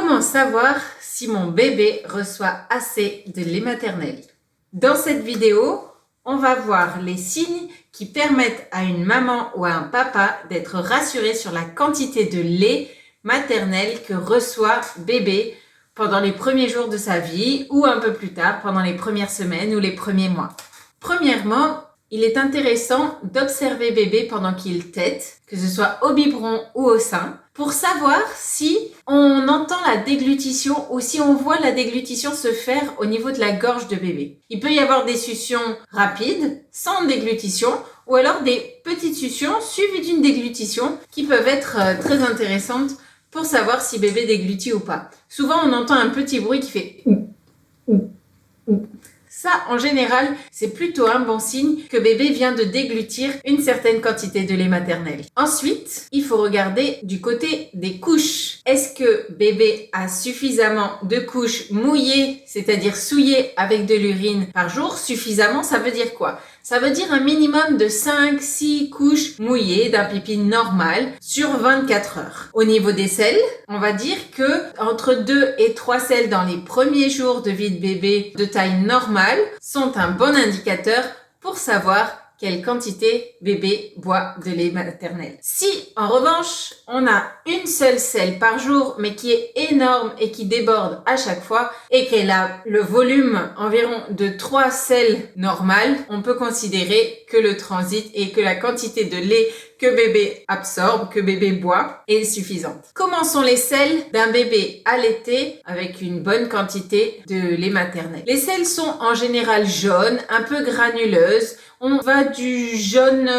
Comment savoir si mon bébé reçoit assez de lait maternel? Dans cette vidéo, on va voir les signes qui permettent à une maman ou à un papa d'être rassuré sur la quantité de lait maternel que reçoit bébé pendant les premiers jours de sa vie ou un peu plus tard pendant les premières semaines ou les premiers mois. Premièrement, il est intéressant d'observer bébé pendant qu'il tète, que ce soit au biberon ou au sein, pour savoir si on entend la déglutition ou si on voit la déglutition se faire au niveau de la gorge de bébé. Il peut y avoir des suctions rapides, sans déglutition, ou alors des petites suctions suivies d'une déglutition qui peuvent être très intéressantes pour savoir si bébé déglutit ou pas. Souvent, on entend un petit bruit qui fait ou. Ça, en général, c'est plutôt un bon signe que bébé vient de déglutir une certaine quantité de lait maternel. Ensuite, il faut regarder du côté des couches. Est-ce que bébé a suffisamment de couches mouillées, c'est-à-dire souillées avec de l'urine par jour? Suffisamment, ça veut dire quoi? Ça veut dire un minimum de 5-6 couches mouillées d'un pipi normal sur 24 heures. Au niveau des selles, on va dire que entre 2 et 3 selles dans les premiers jours de vie de bébé de taille normale sont un bon indicateur pour savoir quelle quantité bébé boit de lait maternel. Si, en revanche, on a une seule selle par jour, mais qui est énorme et qui déborde à chaque fois, et qu'elle a le volume environ de 3 selles normales, on peut considérer que le transit et que la quantité de lait que bébé absorbe, que bébé boit, est suffisante. Comment sont les selles d'un bébé allaité avec une bonne quantité de lait maternel? Les selles sont en général jaunes, un peu granuleuses. On va du jaune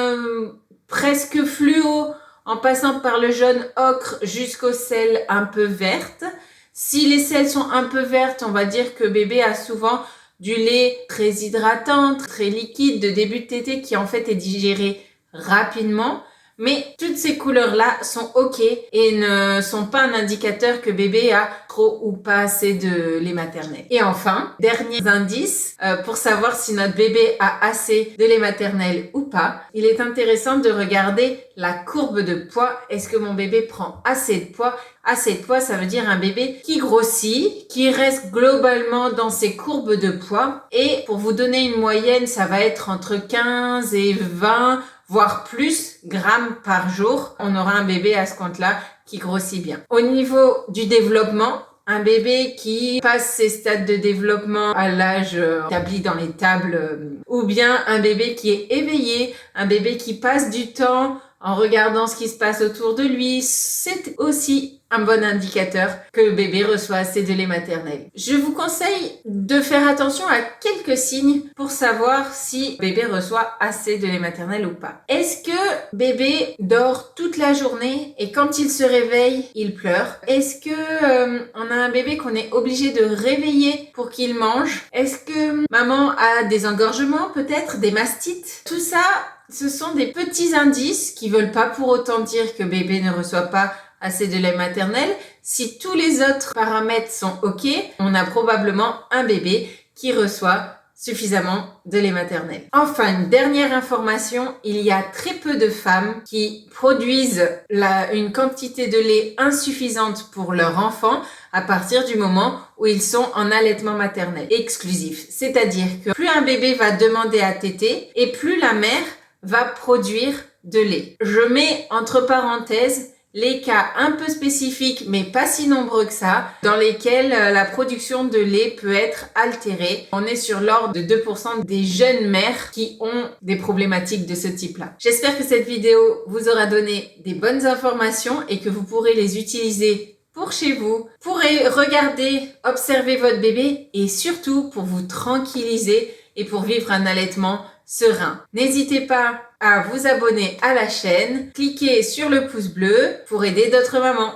presque fluo en passant par le jaune ocre jusqu'aux selles un peu vertes. Si les selles sont un peu vertes, on va dire que bébé a souvent du lait très hydratant, très liquide de début de tétée qui en fait est digéré rapidement. Mais toutes ces couleurs-là sont ok et ne sont pas un indicateur que bébé a trop ou pas assez de lait maternel. Et enfin, dernier indice, pour savoir si notre bébé a assez de lait maternel ou pas, il est intéressant de regarder la courbe de poids. Est-ce que mon bébé prend assez de poids? Assez de poids, ça veut dire un bébé qui grossit, qui reste globalement dans ses courbes de poids. Et pour vous donner une moyenne, ça va être entre 15 et 20 voire plus grammes par jour. On aura un bébé à ce compte-là qui grossit bien. Au niveau du développement, un bébé qui passe ses stades de développement à l'âge établi dans les tables, ou bien un bébé qui est éveillé, un bébé qui passe du temps en regardant ce qui se passe autour de lui, c'est aussi un bon indicateur que le bébé reçoit assez de lait maternel. Je vous conseille de faire attention à quelques signes pour savoir si bébé reçoit assez de lait maternel ou pas. Est-ce que bébé dort toute la journée et quand il se réveille, il pleure? Est-ce que on a un bébé qu'on est obligé de réveiller pour qu'il mange? Est-ce que maman a des engorgements, peut-être des mastites? Tout ça, ce sont des petits indices qui veulent pas pour autant dire que bébé ne reçoit pas assez de lait maternel. Si tous les autres paramètres sont ok, on a probablement un bébé qui reçoit suffisamment de lait maternel. Enfin, une dernière information, il y a très peu de femmes qui produisent une quantité de lait insuffisante pour leur enfant à partir du moment où ils sont en allaitement maternel exclusif. C'est-à-dire que plus un bébé va demander à téter et plus la mère va produire de lait. Je mets entre parenthèses les cas un peu spécifiques, mais pas si nombreux que ça, dans lesquels la production de lait peut être altérée. On est sur l'ordre de 2% des jeunes mères qui ont des problématiques de ce type-là. J'espère que cette vidéo vous aura donné des bonnes informations et que vous pourrez les utiliser pour chez vous, pour regarder, observer votre bébé et surtout pour vous tranquilliser et pour vivre un allaitement serein. N'hésitez pas à vous abonner à la chaîne, cliquez sur le pouce bleu pour aider d'autres mamans.